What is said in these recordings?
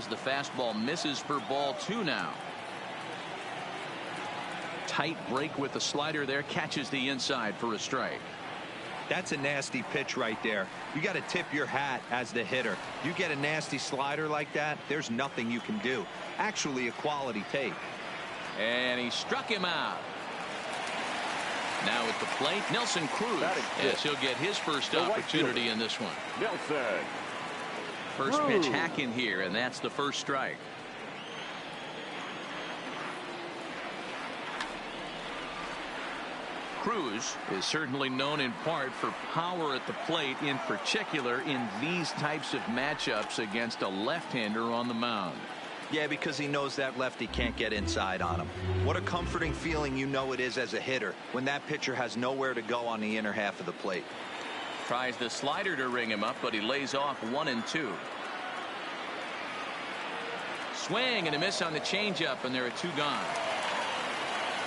as the fastball misses for ball 2 now. Tight break with the slider there, catches the inside for a strike. That's a nasty pitch right there. You got to tip your hat as the hitter. You get a nasty slider like that, there's nothing you can do. Actually a quality take. And he struck him out. Now at the plate, Nelson Cruz. Yes, he'll get his first opportunity in this one. Nelson. First pitch hacking here, and that's the first strike. Cruz is certainly known in part for power at the plate, in particular in these types of matchups against a left-hander on the mound. Yeah, because he knows that lefty can't get inside on him. What a comforting feeling you know it is as a hitter when that pitcher has nowhere to go on the inner half of the plate. Tries the slider to ring him up, but he lays off 1-2. Swing and a miss on the changeup, and there are 2 gone.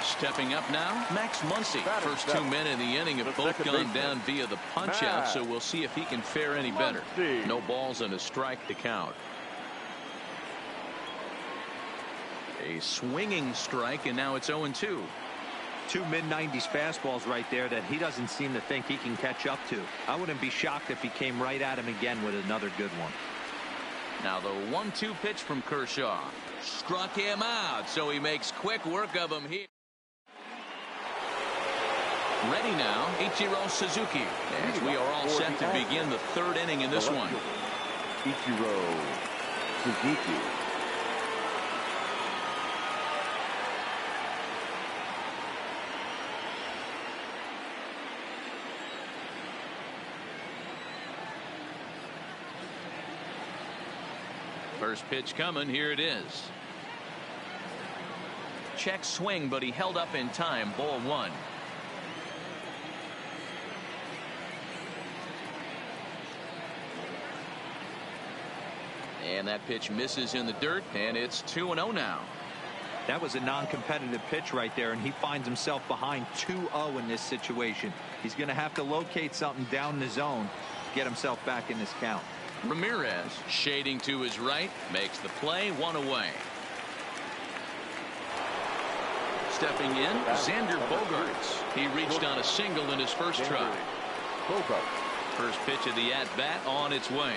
Stepping up now, Max Muncy. First 2 men in the inning have both gone down via the punch-out, so we'll see if he can fare any better. No balls and a strike to count. A swinging strike, and now it's 0-2. 2 mid-90s fastballs right there that he doesn't seem to think he can catch up to. I wouldn't be shocked if he came right at him again with another good one. Now the 1-2 pitch from Kershaw. Struck him out, so he makes quick work of him here. Ready now, Ichiro Suzuki, as we are all set to begin the 3rd inning in this one. Ichiro Suzuki. First pitch coming. Here it is. Check swing, but he held up in time. Ball 1. And that pitch misses in the dirt, and it's 2-0 now. That was a non-competitive pitch right there, and he finds himself behind 2-0 in this situation. He's going to have to locate something down the zone to get himself back in this count. Ramirez shading to his right, makes the play, 1 away. Stepping in, Xander Bogaerts. He reached on a single in his first try. First pitch of the at-bat on its way.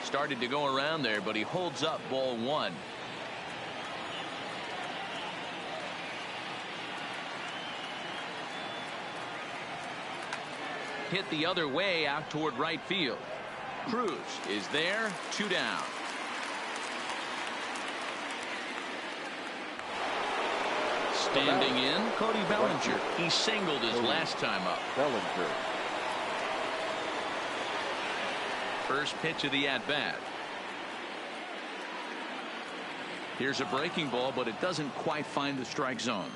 Started to go around there, but he holds up. Ball 1. Hit the other way out toward right field. Cruz is there. 2 down. Standing in, Cody Bellinger. He singled his last time up. Bellinger. First pitch of the at-bat. Here's a breaking ball, but it doesn't quite find the strike zone.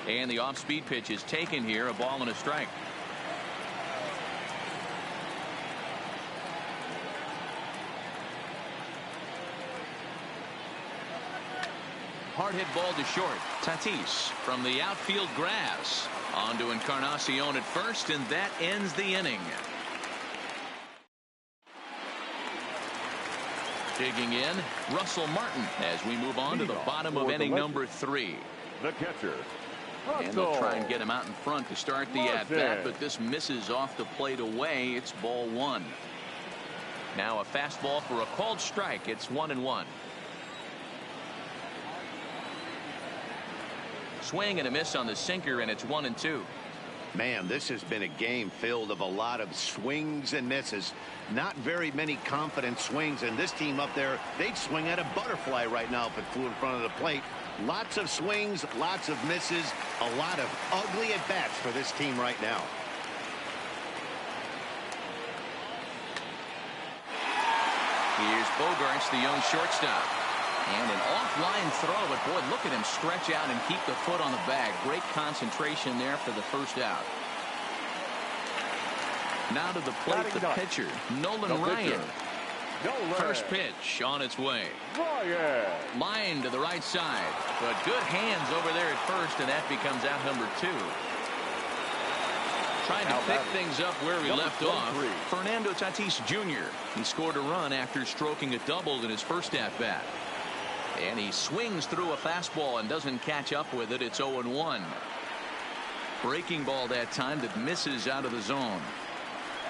And the off-speed pitch is taken here, a ball and a strike. Hard hit ball to short. Tatis from the outfield grass. On to Encarnacion at first, and that ends the inning. Digging in, Russell Martin as we move on to the bottom of inning number 3. The catcher. And they'll try and get him out in front to start the at-bat, but this misses off the plate away. It's ball 1. Now a fastball for a called strike. It's 1-1. Swing and a miss on the sinker, and it's 1-2. Man, this has been a game filled of a lot of swings and misses. Not very many confident swings, and this team up there, they'd swing at a butterfly right now if it flew in front of the plate. Lots of swings, lots of misses, a lot of ugly at-bats for this team right now. Here's Bogaerts, the young shortstop. And an offline throw, but boy, look at him stretch out and keep the foot on the bag. Great concentration there for the first out. Now to the plate, the pitcher, Nolan Ryan. First pitch on its way. Line to the right side, but good hands over there at first, and that becomes out number 2. Trying to pick things up where we left off. Fernando Tatis Jr. He scored a run after stroking a double in his first at-bat. And he swings through a fastball and doesn't catch up with it. It's 0-1. Breaking ball that time that misses out of the zone.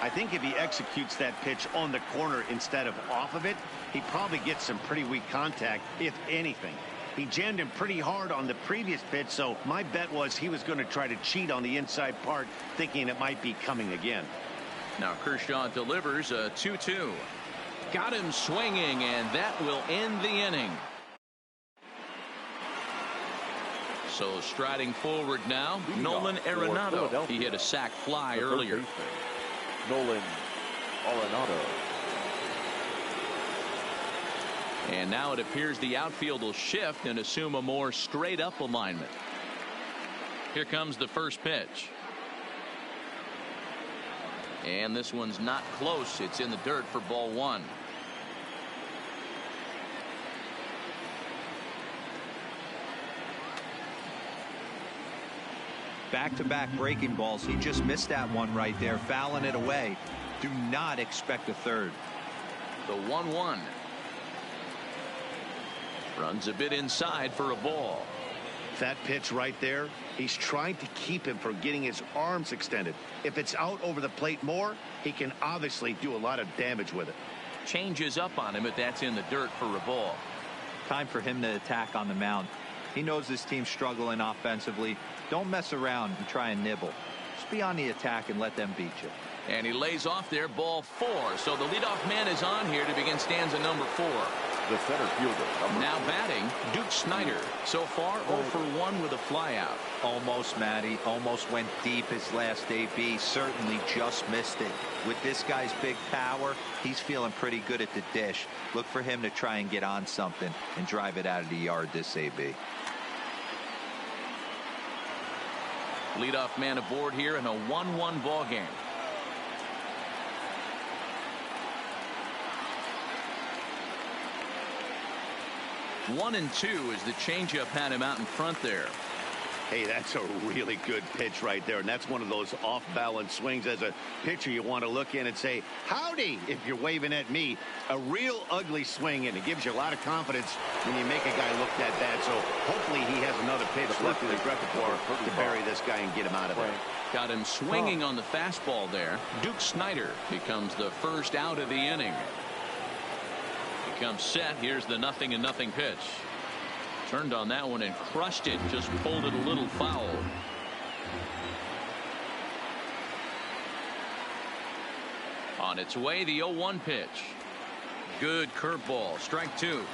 I think if he executes that pitch on the corner instead of off of it, he probably gets some pretty weak contact, if anything. He jammed him pretty hard on the previous pitch, so my bet was he was going to try to cheat on the inside part, thinking it might be coming again. Now Kershaw delivers a 2-2. Got him swinging, and that will end the inning. So striding forward now, Nolan Arenado. He hit a sac fly earlier. Nolan Arenado. And now it appears the outfield will shift and assume a more straight up alignment. Here comes the first pitch. And this one's not close. It's in the dirt for ball one. Back-to-back breaking balls. He just missed that one right there, fouling it away. Do not expect a third. The 1-1. Runs a bit inside for a ball. That pitch right there, he's trying to keep him from getting his arms extended. If it's out over the plate more, he can obviously do a lot of damage with it. Changes up on him, but that's in the dirt for a ball. Time for him to attack on the mound. He knows this team's struggling offensively. Don't mess around and try and nibble. Just be on the attack and let them beat you. And he lays off there, ball 4. So the leadoff man is on here to begin stanza number 4. The center fielder. Now batting, Duke Snider. So far 0 for 1 with a flyout. Almost, Matty. Almost went deep his last AB. Certainly just missed it. With this guy's big power, he's feeling pretty good at the dish. Look for him to try and get on something and drive it out of the yard this AB. Leadoff man aboard here in a 1-1 ball game. One and 2 as the changeup had him out in front there. Hey, that's a really good pitch right there, and that's one of those off-balance swings. As a pitcher, you want to look in and say, howdy, if you're waving at me. A real ugly swing, and it gives you a lot of confidence when you make a guy look that bad. So hopefully he has another pitch left in his repertoire to bury this guy and get him out of there. Got him swinging on the fastball there. Duke Snider becomes the first out of the inning. He comes set. Here's the 0-0 pitch. Turned on that one and crushed it. Just pulled it a little foul. On its way, the 0-1 pitch. Good curveball. Strike 2.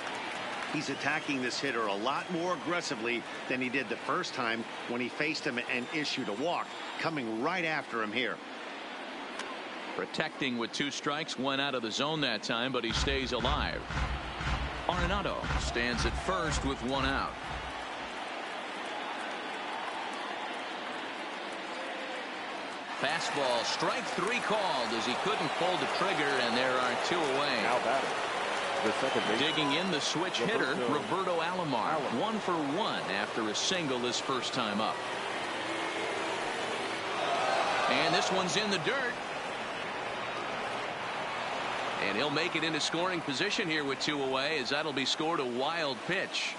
He's attacking this hitter a lot more aggressively than he did the first time when he faced him and issued a walk. Coming right after him here. Protecting with 2 strikes. Went out of the zone that time, but he stays alive. Arenado stands at first with 1 out. Fastball, strike 3 called as he couldn't pull the trigger, and there are 2 away. Now batting. The second base. Digging in, the switch hitter, Roberto Alomar. 1 for 1 after a single this first time up. And this one's in the dirt. And he'll make it into scoring position here with 2 away, as that'll be scored a wild pitch.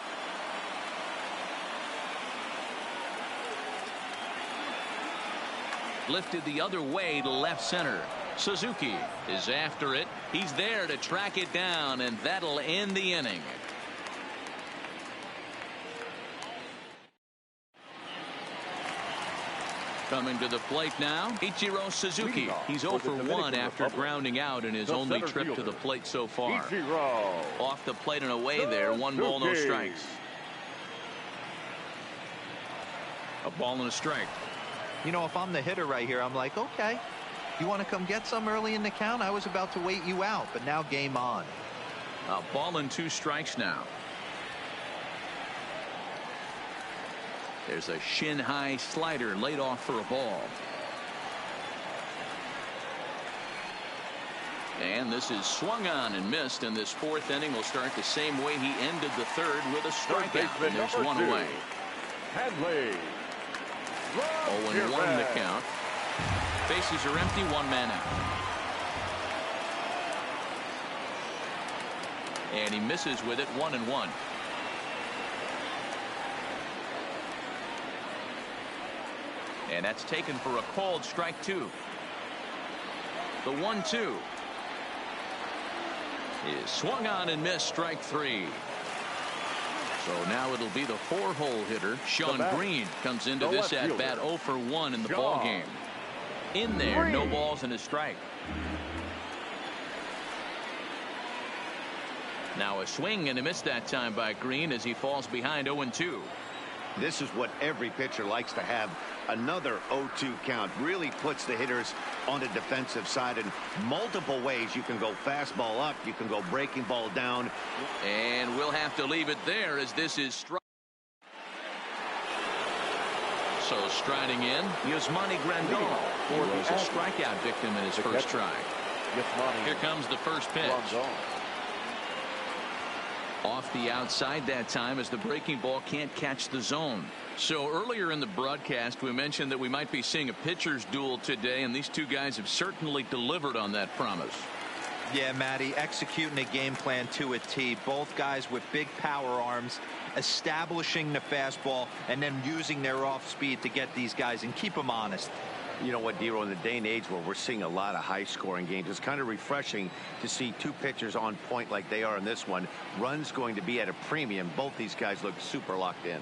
Lifted the other way to left center. Suzuki is after it. He's there to track it down, and that'll end the inning. Coming to the plate now, Ichiro Suzuki. He's 0 for 1 after grounding out in his only trip to the plate so far. Off the plate and away there. 1 ball, no strikes. A ball and a strike. You know, if I'm the hitter right here, I'm like, okay, you want to come get some early in the count? I was about to wait you out, but now game on. A ball and 2 strikes now. There's a shin-high slider laid off for a ball. And this is swung on and missed, and this 4th inning will start the same way he ended the 3rd with a strikeout. And there's 1 away. Hadley. 0-1 the count. bases are empty, one man out. And he misses with it, 1-1. And that's taken for a called strike 2. The 1-2 is swung on and missed, strike 3. So now it'll be the 4-hole hitter. Sean Green comes into this at bat 0 for 1 in the ball game. In there, no balls and a strike. Now a swing and a miss that time by Green as he falls behind 0-2. This is what every pitcher likes to have. Another 0-2 count really puts the hitters on the defensive side in multiple ways. You can go fastball up, you can go breaking ball down. And we'll have to leave it there as this is strike. So striding in, Yasmani Grandal. He was a strikeout victim in his first try. Here comes the first pitch. Off the outside that time as the breaking ball can't catch the zone. So earlier in the broadcast we mentioned that we might be seeing a pitcher's duel today, and these two guys have certainly delivered on that promise. Yeah, Matty, executing a game plan to a T. Both guys with big power arms, establishing the fastball and then using their off speed to get these guys and keep them honest. You know what, Dero, in the day and age where we're seeing a lot of high-scoring games, it's kind of refreshing to see two pitchers on point like they are in this one. Runs going to be at a premium. Both these guys look super locked in.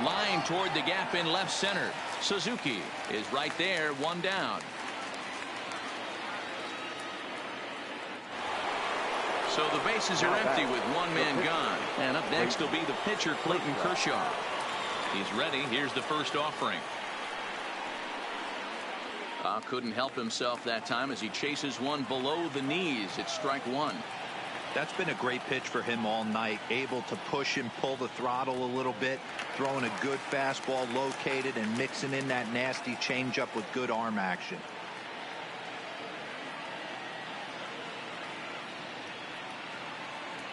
Line toward the gap in left center. Suzuki is right there, one down. So the bases are empty with one man gone. And up next will be the pitcher, Clayton Kershaw. He's ready. Here's the first offering. Couldn't help himself that time as he chases one below the knees. It's strike 1. That's been a great pitch for him all night. Able to push and pull the throttle a little bit. Throwing a good fastball located and mixing in that nasty changeup with good arm action.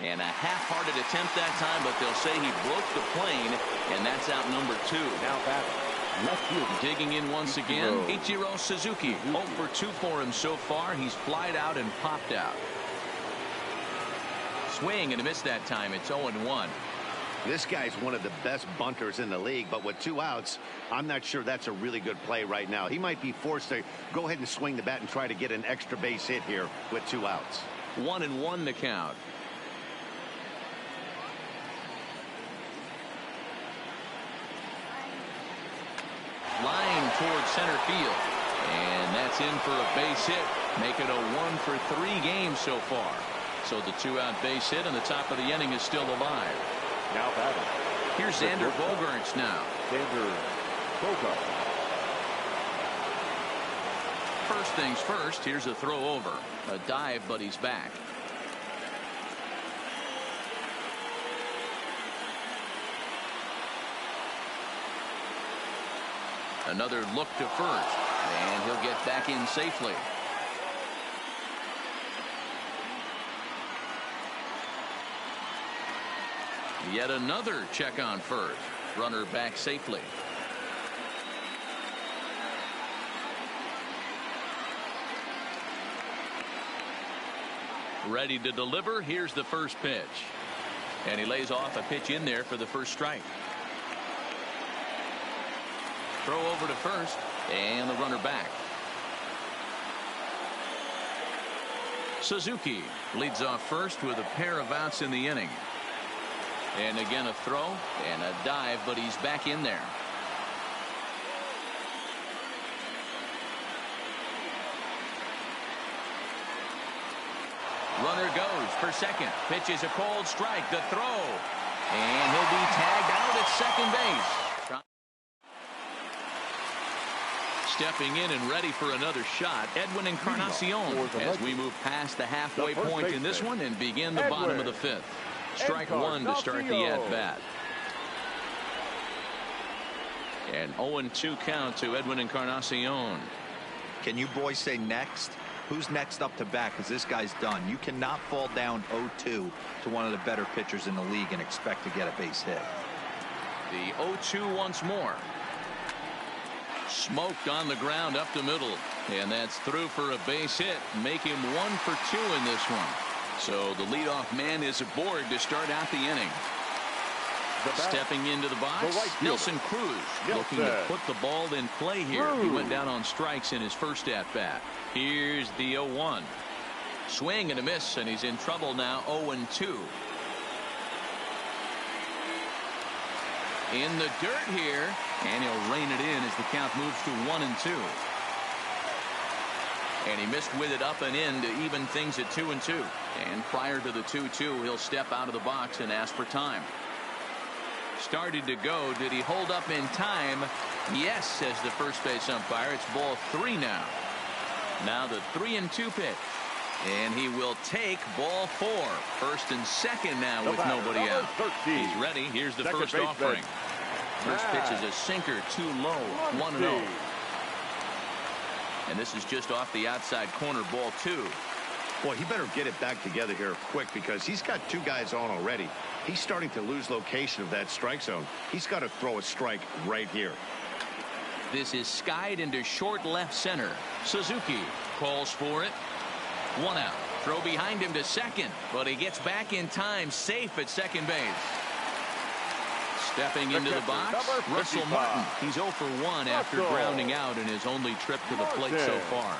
And a half-hearted attempt that time, but they'll say he broke the plane, and that's out number 2. Now batting. Left field. Digging in once again, Ichiro Suzuki. 0 for 2 for him so far. He's flied out and popped out. Swing and a miss that time. It's 0-1. This guy's one of the best bunters in the league, but with 2 outs, I'm not sure that's a really good play right now. He might be forced to go ahead and swing the bat and try to get an extra base hit here with 2 outs. 1-1 the count. Line towards center field, and that's in for a base hit. Make it a 1 for 3 games so far. So the 2-out base hit in the top of the inning is still alive. Now batting. Here's Xander Bogaerts now. Xander Bogaerts. First things first, here's a throw over. A dive, but he's back. Another look to first, and he'll get back in safely. Yet another check on first. Runner back safely. Ready to deliver. Here's the first pitch. And he lays off a pitch in there for the first strike. Throw over to first, and the runner back. Suzuki leads off first with a pair of outs in the inning. And again a throw and a dive, but he's back in there. Runner goes for second. Pitch is a cold strike. The throw. And he'll be tagged out at second base. Stepping in and ready for another shot, Edwin Encarnacion, as we move past the halfway point in this one and begin the bottom of the 5th. Strike 1 to start the at-bat. And 0-2 count to Edwin Encarnacion. Can you boys say next? Who's next up to bat? Because this guy's done. You cannot fall down 0-2 to one of the better pitchers in the league and expect to get a base hit. The 0-2 once more. Smoked on the ground up the middle. And that's through for a base hit. Make him 1 for 2 in this one. So the leadoff man is aboard to start out the inning. Stepping into the box, Nelson Cruz looking to put the ball in play here. He went down on strikes in his first at-bat. Here's the 0-1. Swing and a miss, and he's in trouble now. 0-2. In the dirt here, and he'll rein it in as the count moves to 1-2. And he missed with it up and in to even things at 2-2. And prior to the 2-2, he'll step out of the box and ask for time. Started to go. Did he hold up in time? Yes, says the first base umpire. It's ball 3 now. Now the 3-2 pitch. And he will take ball 4. First and second now with nobody out. He's ready. Here's the first offering. First pitch is a sinker, too low. 1-0. And this is just off the outside corner, ball 2. Boy, he better get it back together here quick because he's got 2 guys on already. He's starting to lose location of that strike zone. He's got to throw a strike right here. This is skied into short left center. Suzuki calls for it. 1 out. Throw behind him to second, but he gets back in time, safe at second base. Stepping into the box, Russell Martin. He's 0 for 1 after grounding out in his only trip to the plate so far.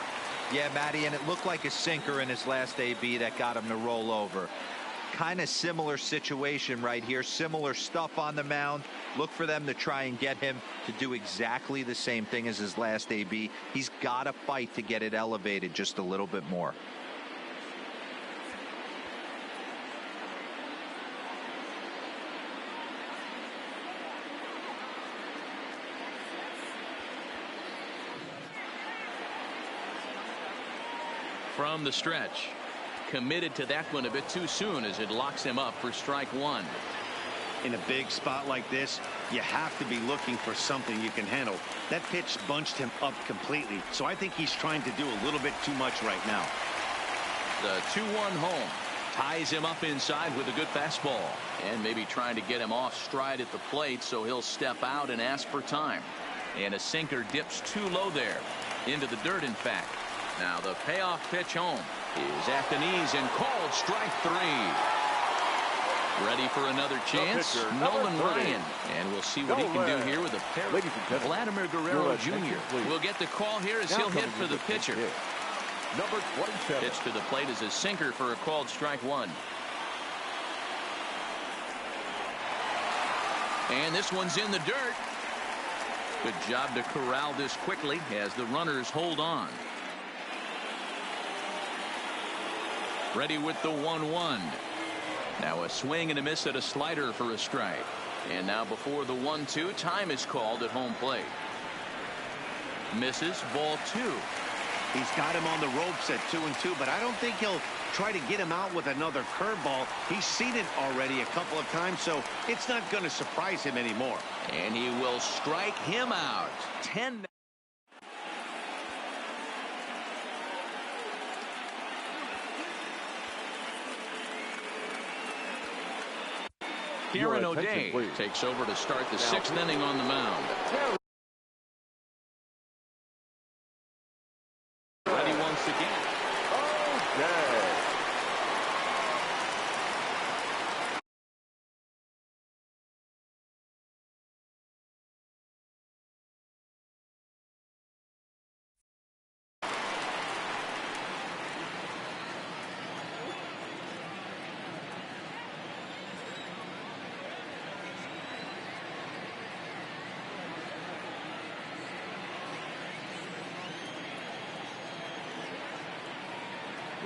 Yeah, Matty, and it looked like a sinker in his last AB that got him to roll over. Kind of similar situation right here. Similar stuff on the mound. Look for them to try and get him to do exactly the same thing as his last AB. He's got to fight to get it elevated just a little bit more. From the stretch. Committed to that one a bit too soon as it locks him up for strike 1. In a big spot like this, you have to be looking for something you can handle. That pitch bunched him up completely, so I think he's trying to do a little bit too much right now. The 2-1 home ties him up inside with a good fastball, and maybe trying to get him off stride at the plate, so he'll step out and ask for time. And a sinker dips too low there, into the dirt in fact. Now the payoff pitch home is at the knees and called strike 3. Ready for another chance, Nolan Ryan, and we'll see what he can do here with a pair. Vladimir Guerrero Jr. will get the call here as he'll hit for the pitcher. Number 27. Pitch to the plate is a sinker for a called strike 1. And this one's in the dirt. Good job to corral this quickly as the runners hold on. Ready with the 1-1. Now a swing and a miss at a slider for a strike. And now before the 1-2, time is called at home plate. Misses, ball 2. He's got him on the ropes at 2-2, but I don't think he'll try to get him out with another curveball. He's seen it already a couple of times, so it's not going to surprise him anymore. And he will strike him out. 10. Kieran O'Day takes over to start the 6th inning on the mound. Ready once again.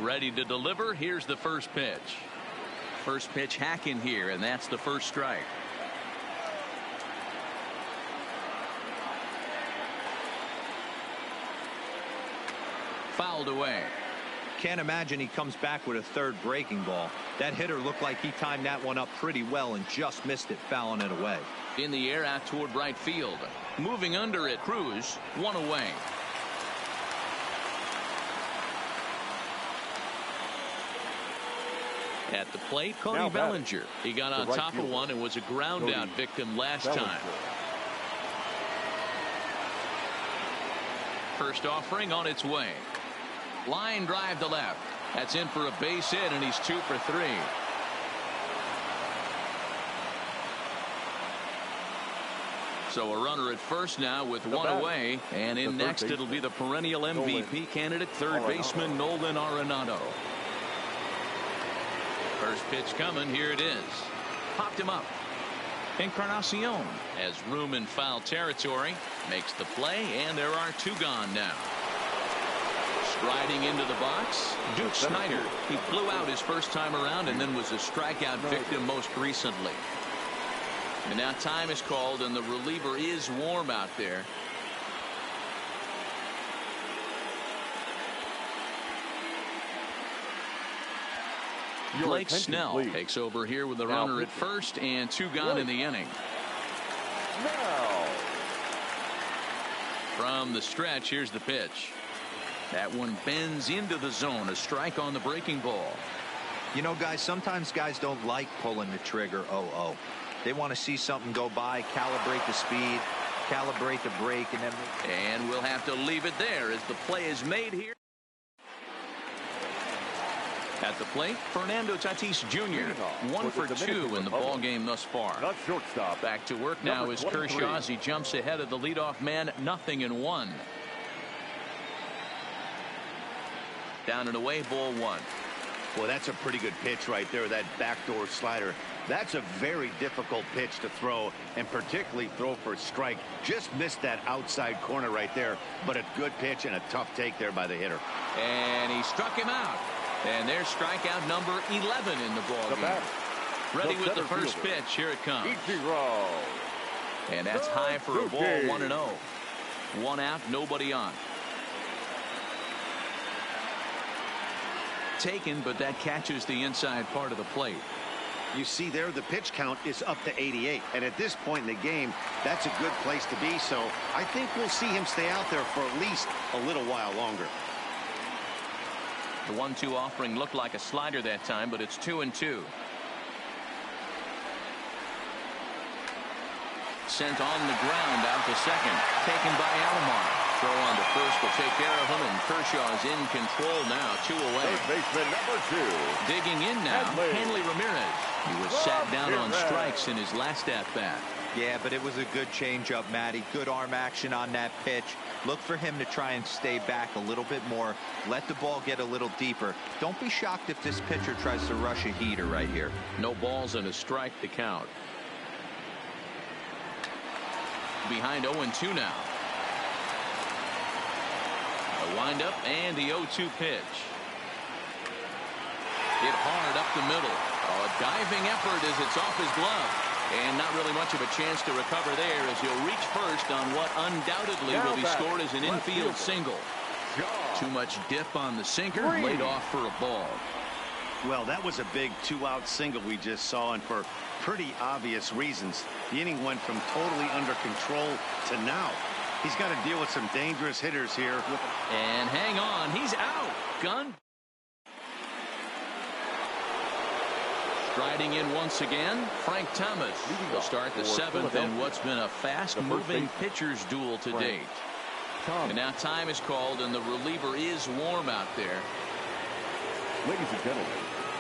Ready to deliver. Here's the first pitch. First pitch hacking here, and that's the first strike. Fouled away. Can't imagine he comes back with a third breaking ball. That hitter looked like he timed that one up pretty well and just missed it, fouling it away. In the air out toward right field. Moving under it, Cruz, 1 away. At the plate, Cody Bellinger. He got on top of one and was a ground out victim last time. First offering on its way. Line drive to left. That's in for a base hit, and he's 2 for 3. So a runner at first now with one away, and in next it'll be the perennial MVP candidate, third baseman Nolan Arenado. First pitch coming. Here it is. Popped him up. Encarnacion has room in foul territory, makes the play, and there are 2 gone now. Striding into the box, Duke Snider. He flew out his first time around and then was a strikeout victim most recently. And now time is called, and the reliever is warm out there. Blake Snell takes over here with the runner at first and 2 gone in the inning. From the stretch, here's the pitch. That one bends into the zone. A strike on the breaking ball. You know, guys, sometimes guys don't like pulling the trigger 0-0. They want to see something go by, calibrate the speed, calibrate the break, and then. And we'll have to leave it there as the play is made here. At the plate, Fernando Tatis Jr. 1 for 2 in the ball game thus far. Back to work now is Kershaw as he jumps ahead of the leadoff man, 0-1. Down and away, ball 1. Well, that's a pretty good pitch right there, that backdoor slider. That's a very difficult pitch to throw, and particularly throw for a strike. Just missed that outside corner right there, but a good pitch and a tough take there by the hitter. And he struck him out. And there's strikeout number 11 in the ball game. Ready with the first pitch. Here it comes. And that's high for a ball, 1-0. 1 out, nobody on. Taken, but that catches the inside part of the plate. You see there, the pitch count is up to 88. And at this point in the game, that's a good place to be. So I think we'll see him stay out there for at least a little while longer. The 1-2 offering looked like a slider that time, but it's 2-2. Sent on the ground out to second. Taken by Alomar. Throw on to first will take care of him, and Kershaw's in control now. 2 away. Third baseman number 2. Digging in now, Hanley Ramirez. He was sat down on strikes in his last at-bat. Yeah, but it was a good changeup, Matty. Good arm action on that pitch. Look for him to try and stay back a little bit more. Let the ball get a little deeper. Don't be shocked if this pitcher tries to rush a heater right here. No balls and a strike to count. Behind 0-2 now. A windup and the 0-2 pitch. Hit hard up the middle. A diving effort as it's off his glove. And not really much of a chance to recover there as he'll reach first on what undoubtedly will be scored as an infield single. Too much dip on the sinker, laid off for a ball. Well, that was a big 2-out single we just saw, and for pretty obvious reasons. The inning went from totally under control to now. He's got to deal with some dangerous hitters here. And hang on, he's out. Gun. Striding in once again, Frank Thomas will start the 7th in what's been a fast-moving pitcher's duel to date. And now time is called, and the reliever is warm out there. Ladies and gentlemen,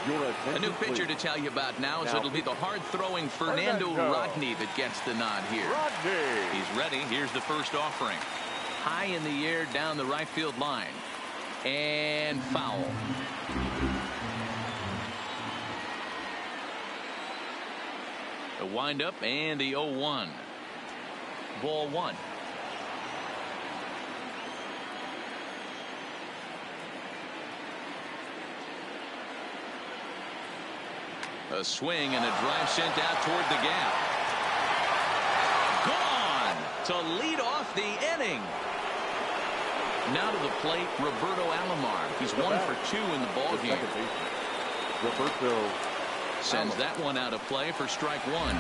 your attention, a new pitcher to tell you about now is it'll be the hard-throwing Fernando Rodney that gets the nod here. He's ready. Here's the first offering. High in the air down the right field line. And foul. The windup and the 0-1. Ball 1. A swing and a drive sent out toward the gap. Gone to lead off the inning. Now to the plate, Roberto Alomar. He's 1 for 2 in the ball game. Roberto sends that one out of play for strike 1.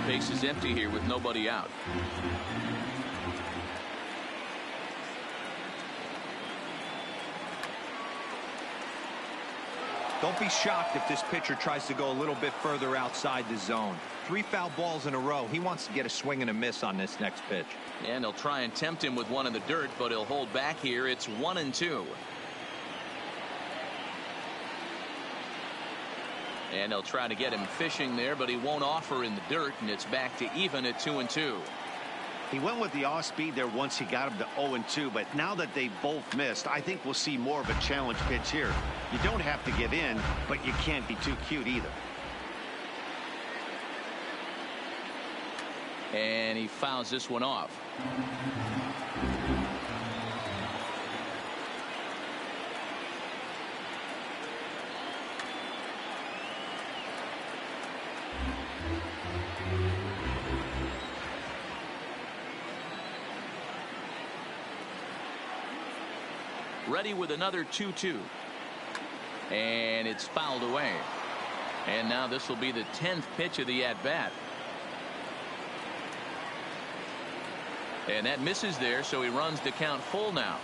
Base is empty here with nobody out. Don't be shocked if this pitcher tries to go a little bit further outside the zone. 3 foul balls in a row. He wants to get a swing and a miss on this next pitch. And they'll try and tempt him with one in the dirt, but he'll hold back here. It's 1-2. And they'll try to get him fishing there, but he won't offer in the dirt, and it's back to even at 2-2. He went with the off speed there once he got him to 0-2, but now that they both missed, I think we'll see more of a challenge pitch here. You don't have to give in, but you can't be too cute either. And he fouls this one off. Ready with another 2-2. And it's fouled away. And now this will be the 10th pitch of the at-bat. And that misses there, so he runs the count full now.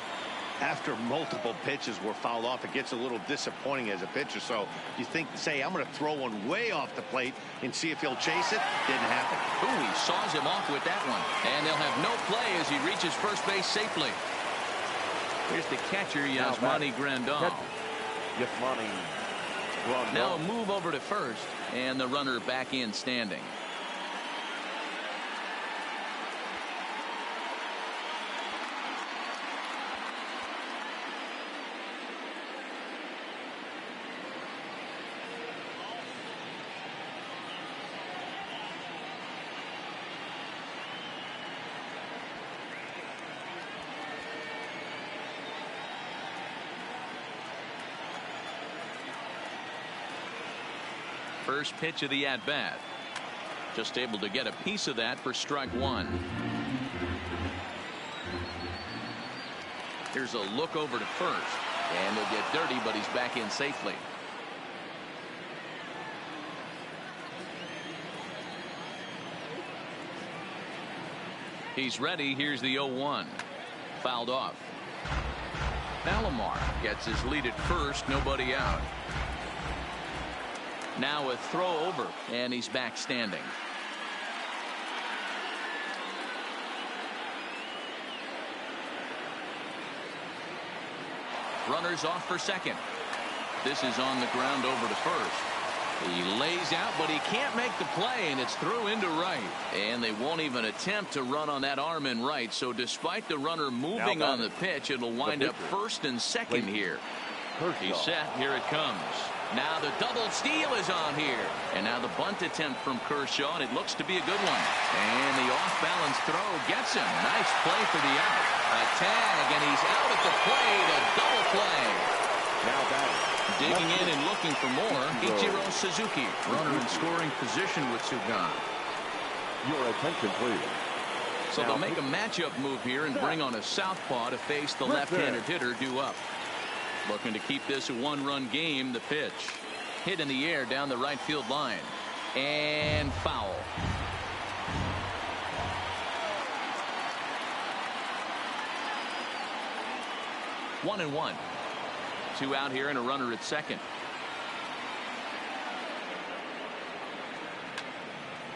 After multiple pitches were fouled off, it gets a little disappointing as a pitcher. So you think, say, I'm going to throw one way off the plate and see if he'll chase it. Didn't happen. Ooh, he saws him off with that one. And they'll have no play as he reaches first base safely. Here's the catcher, Yasmani Grandal. Now a move over to first, and the runner back in standing. First pitch of the at-bat. Just able to get a piece of that for strike one. Here's a look over to first. And he'll get dirty, but he's back in safely. He's ready. Here's the 0-1. Fouled off. Alomar gets his lead at first. Nobody out. Now a throw over, and he's back standing. Runners off for second. This is on the ground over to first. He lays out, but he can't make the play, and it's through into right. And they won't even attempt to run on that arm in right. So despite the runner moving on the pitch, it'll wind up first and second here. He's set. Here it comes. Now the double steal is on here. And now the bunt attempt from Kershaw, and it looks to be a good one. And the off-balance throw gets him. Nice play for the out. A tag, and he's out at the plate. A double play. Now batting. Digging in and looking for more, Ichiro Suzuki. Runner in scoring position with Sugan. Your attention, please. So they'll make a matchup move here and bring on a southpaw to face the left-handed hitter due up. Looking to keep this a one-run game. The pitch hit in the air down the right field line, and foul. One and one. Two out here and a runner at second.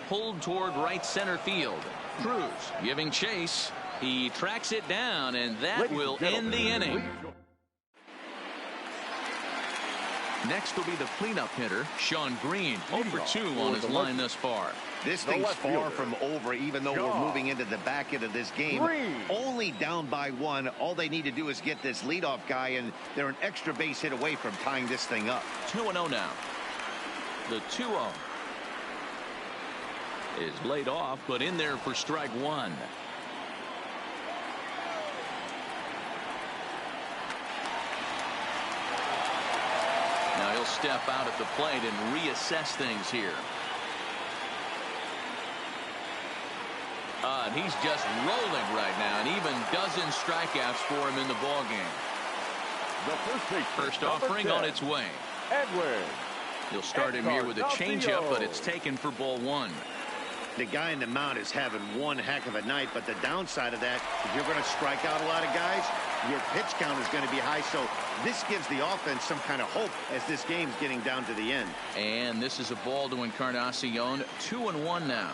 Pulled toward right center field. Cruz giving chase. He tracks it down, and that will end the inning. Next will be the cleanup hitter, Sean Green, 0 for 2 on his line thus far. This thing's far from over, even though we're moving into the back end of this game. Only down by one. All they need to do is get this leadoff guy, and they're an extra base hit away from tying this thing up. 2-0 now. The 2-0 is laid off, but in there for strike one. Now he'll step out at the plate and reassess things here. And he's just rolling right now, and even dozen strikeouts for him in the ball game. First offering on its way. Edward. He'll start him here with a changeup, but it's taken for ball one. The guy in the mound is having one heck of a night, but the downside of that, if you're going to strike out a lot of guys, your pitch count is going to be high. So this gives the offense some kind of hope as this game's getting down to the end. And this is a ball to Encarnacion. 2-1 now.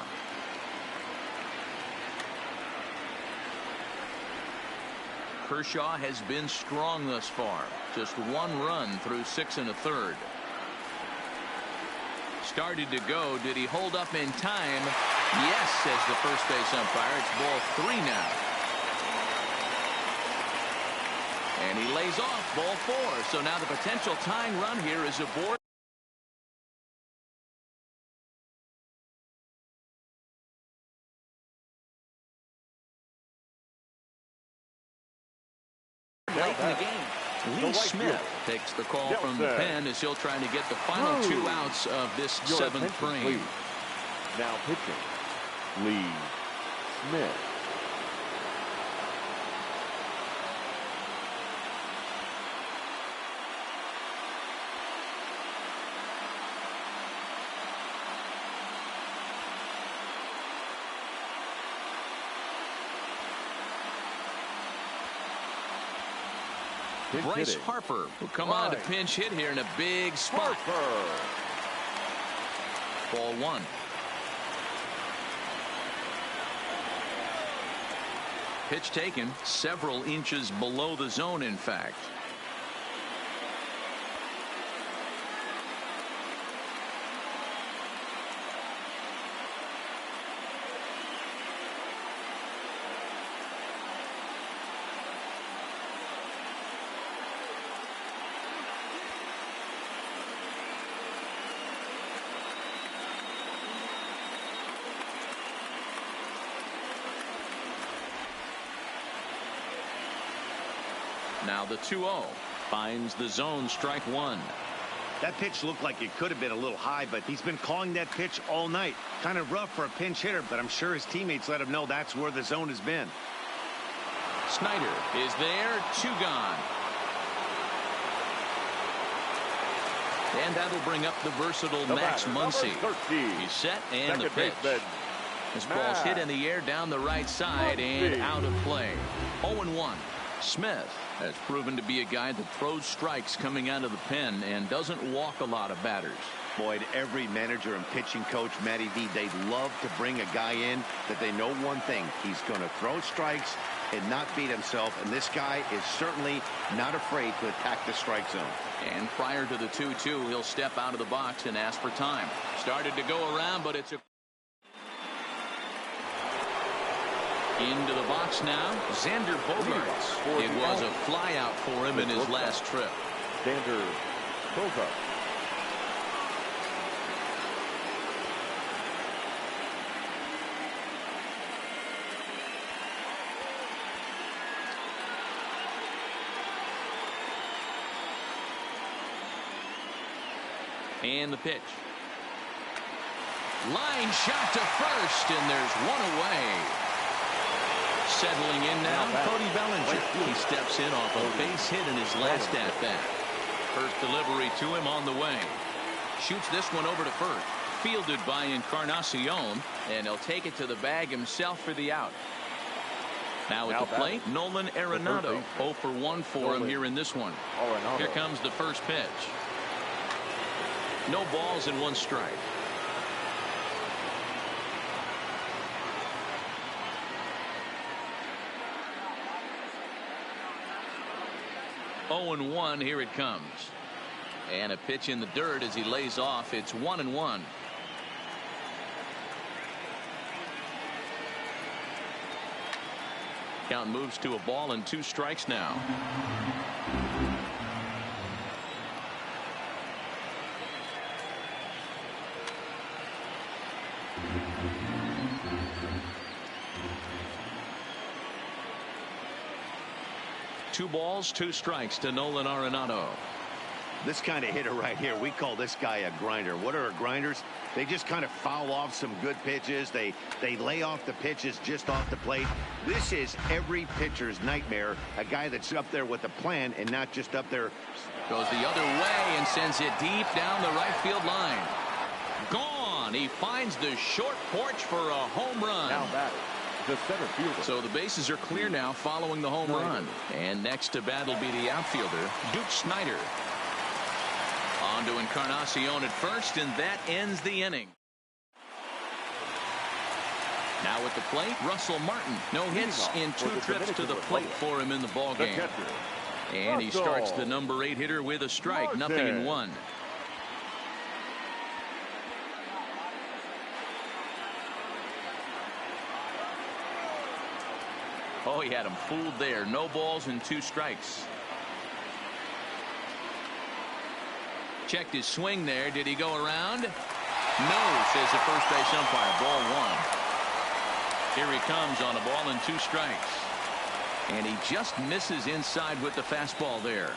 Kershaw has been strong thus far. Just one run through 6 1/3. Started to go. Did he hold up in time? Yes, says the first base umpire. It's ball 3 now. And he lays off ball 4. So now the potential tying run here is aboard. Late in the game. Lee Smith takes the call from the pen as he'll try to get the final 2 outs of this 7th frame. Now pitching, Lee Smith. Bryce Harper will come on to pinch hit here in a big spot. Ball 1. Pitch taken several inches below the zone, in fact. Now the 2-0 finds the zone, strike 1. That pitch looked like it could have been a little high, but he's been calling that pitch all night. Kind of rough for a pinch hitter, but I'm sure his teammates let him know that's where the zone has been. Snyder is there, 2 gone. And that'll bring up the versatile Max Muncy. He's set, and the pitch. This ball's hit in the air down the right side and out of play. 0-1. Smith has proven to be a guy that throws strikes coming out of the pen and doesn't walk a lot of batters. Boyd, every manager and pitching coach, Matty V, they love to bring a guy in that they know one thing. He's going to throw strikes and not beat himself, and this guy is certainly not afraid to attack the strike zone. And prior to the 2-2, he'll step out of the box and ask for time. Started to go around, but it's a... Into the box now, Xander Bogaerts. It was a flyout for him in his last trip. Xander Bogaerts. And the pitch. Line shot to first, and there's one away. Settling in now, Cody Bellinger. He steps in off a base hit in his last at-bat. First delivery to him on the way. Shoots this one over to first. Fielded by Encarnacion, and he'll take it to the bag himself for the out. Now at the plate, Nolan Arenado. 0 for 1 for him here in this one. Here comes the first pitch. No balls and 1 strike. Oh, 0-1, here it comes. And a pitch in the dirt as he lays off. It's 1-1. Count moves to a ball and 2 strikes now. Two balls, 2 strikes to Nolan Arenado. This kind of hitter right here, we call this guy a grinder. What are grinders? They just kind of foul off some good pitches. They lay off the pitches just off the plate. This is every pitcher's nightmare. A guy that's up there with a plan and not just up there. Goes the other way and sends it deep down the right field line. Gone He finds the short porch for a home run. Now that the center fielder. So the bases are clear now following the home run. And next to bat will be the outfielder, Duke Snyder. On to Encarnacion at first, and that ends the inning. Now at the plate, Russell Martin. No hits in 2 trips to the plate for him in the ball game. And he starts the number 8 hitter with a strike, nothing in 1. Oh, he had him fooled there. No balls and 2 strikes. Checked his swing there. Did he go around? No, says the first base umpire. Ball 1. Here he comes on a ball and 2 strikes. And he just misses inside with the fastball there.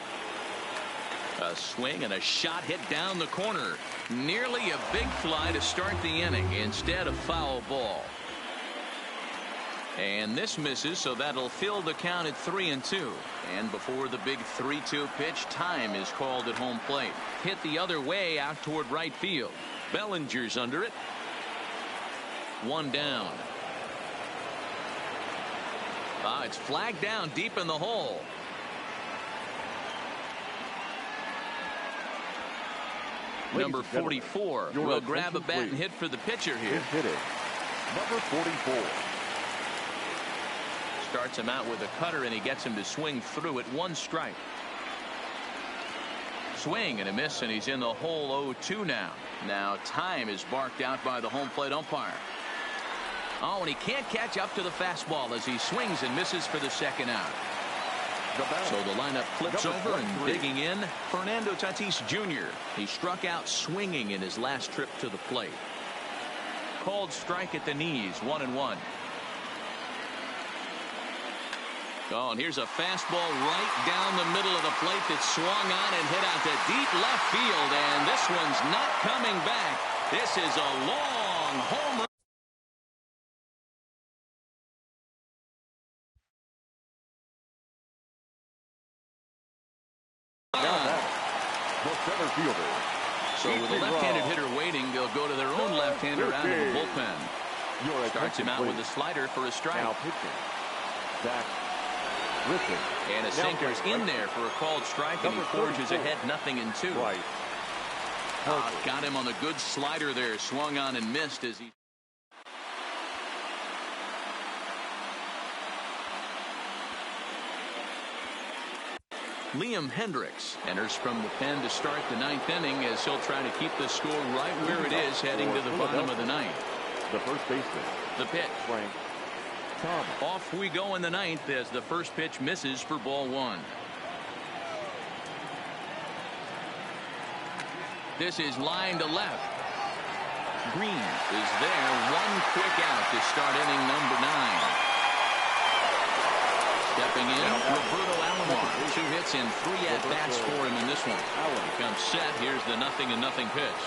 A swing and a shot hit down the corner. Nearly a big fly to start the inning. Instead, a foul ball. And this misses, so that'll fill the count at 3-2. And before the big 3-2 pitch, time is called at home plate. Hit the other way out toward right field. Bellinger's under it. 1 down. It's flagged down deep in the hole. Number 44 will grab a bat and hit for the pitcher here. Hitting. Number 44. Starts him out with a cutter, and he gets him to swing through it. 1 strike. Swing and a miss, and he's in the hole 0-2 now. Now time is barked out by the home plate umpire. Oh, and he can't catch up to the fastball as he swings and misses for the 2nd out. So the lineup flips over, and digging in, Fernando Tatis Jr. He struck out swinging in his last trip to the plate. Called strike at the knees, 1-1. Oh, and here's a fastball right down the middle of the plate that swung on and hit out to deep left field, and this one's not coming back. This is a long home run. Center fielder. So with a left-handed hitter waiting, they'll go to their own left-hander out of the bullpen. Starts him out with a slider for a strike. Now pitching. Zach Griffin. And a sinker's in there for a called strike, and he forges ahead 0-2. Right. Got him on the good slider there. Swung on and missed as he. Liam Hendricks enters from the pen to start the 9th inning as he'll try to keep the score right where it is heading to the bottom of the 9th. The first baseman. The pitch. Frank Thomas. Off we go in the 9th as the first pitch misses for ball 1. This is line to left. Green is there. 1 quick out to start inning number 9. Stepping in, Roberto Alomar. 2 hits and 3 at-bats for him in this one. He comes set. Here's the 0-0 pitch.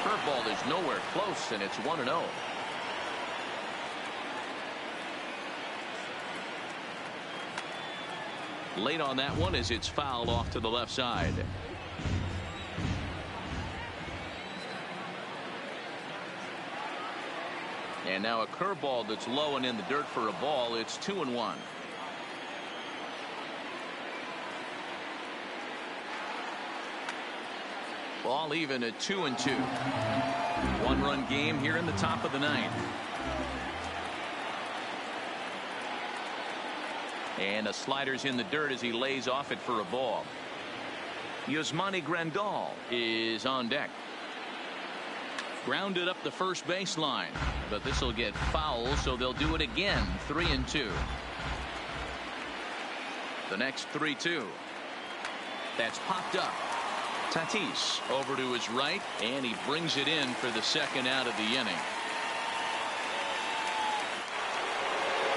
Curveball is nowhere close, and it's 1-0. Late on that one as it's fouled off to the left side. And now a curveball that's low and in the dirt for a ball. It's 2-1. Ball even at 2-2. 1-run game here in the top of the 9th. And a slider's in the dirt as he lays off it for a ball. Yasmani Grandal is on deck. Grounded up the first baseline, but this will get foul, so they'll do it again. 3-2. The next 3-2. That's popped up. Tatis over to his right, and he brings it in for the 2nd out of the inning.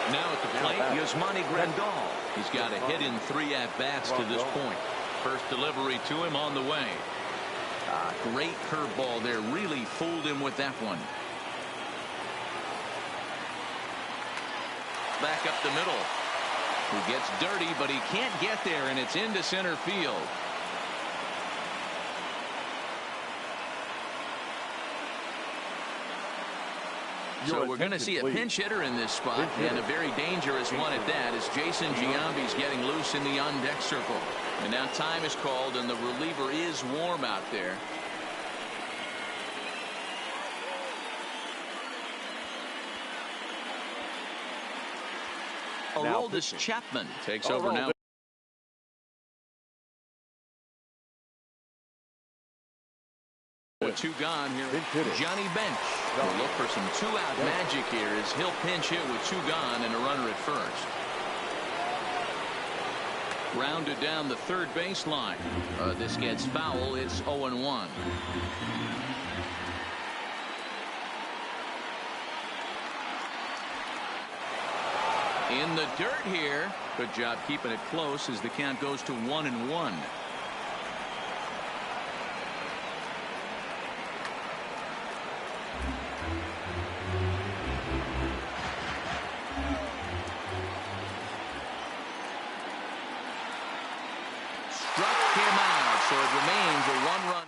Now at the plate, Yasmani Grandal. He's got a hit in 3 at-bats to this point. First delivery to him on the way. Great curveball there. Really fooled him with that one. Back up the middle. He gets dirty, but he can't get there, and it's into center field. So we're going to see a pinch hitter in this spot, and a very dangerous one at that, as Jason Giambi's getting loose in the on-deck circle. And now time is called, and the reliever is warm out there. Aroldis Chapman takes over now. With 2 gone here, Johnny Bench will look for some 2-out magic here as he'll pinch hit with 2 gone and a runner at first. Rounded down the third baseline. This gets foul. It's 0-1. In the dirt here. Good job keeping it close as the count goes to 1-1. Struck him out, so it remains a 1-run.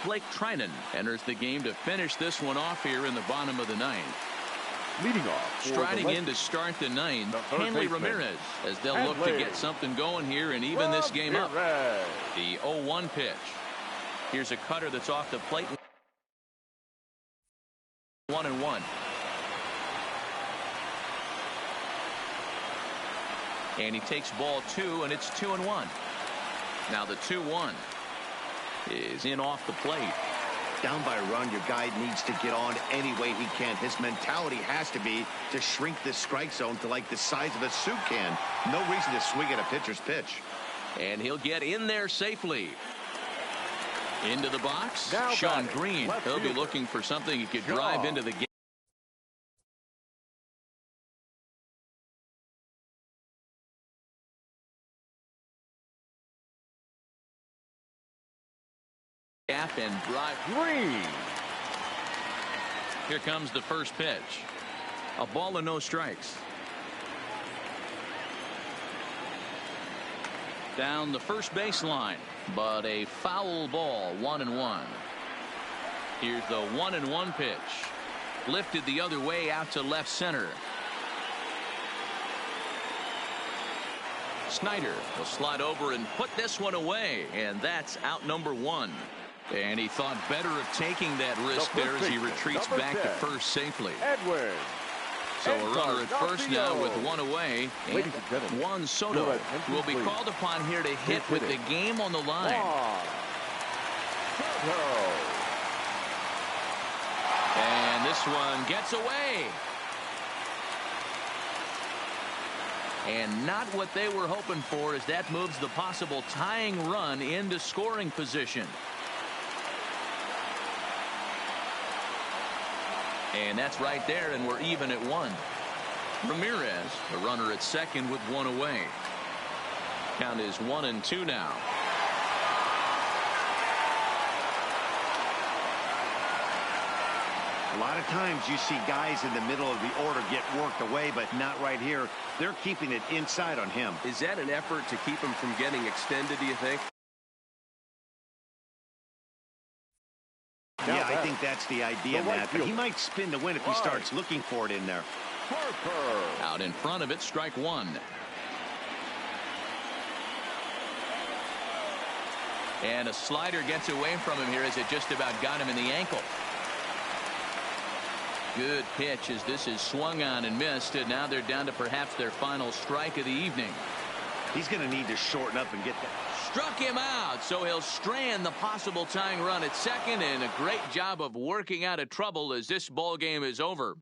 Blake Trinan enters the game to finish this one off here in the bottom of the 9th. Leading off, striding in to start the 9th, Hanley Ramirez, as they'll look to get something going here and even this game up. The 0-1 pitch. Here's a cutter that's off the plate. 1-1. And he takes ball 2, and it's 2-1. Now the 2-1 is in off the plate. Down by a run, your guy needs to get on any way he can. His mentality has to be to shrink this strike zone to like the size of a soup can. No reason to swing at a pitcher's pitch. And he'll get in there safely. Into the box, now Sean Green. He'll be looking for something he could drive into the game. And drive. Green. Here comes the first pitch. A ball and no strikes. Down the first baseline, but a foul ball. 1-1. Here's the 1-1 pitch. Lifted the other way out to left center. Snyder will slide over and put this one away, and that's out number 1. And he thought better of taking that risk there as he retreats back to first safely. Edward. So a runner at first now with 1 away. Ladies and gentlemen, Juan Soto will be called upon here to hit with the game on the line. And this one gets away. And not what they were hoping for, as that moves the possible tying run into scoring position. And that's right there, and we're even at 1. Ramirez, the runner at second with 1 away. Count is 1-2 now. A lot of times you see guys in the middle of the order get worked away, but not right here. They're keeping it inside on him. Is that an effort to keep him from getting extended, do you think? Yeah, I think that's the idea, Matt. But he might spin to win if he starts looking for it in there. Out in front of it, strike 1. And a slider gets away from him here as it just about got him in the ankle. Good pitch as this is swung on and missed, and now they're down to perhaps their final strike of the evening. He's going to need to shorten up and get that. Struck him out, so he'll strand the possible tying run at second, and a great job of working out of trouble as this ball game is over.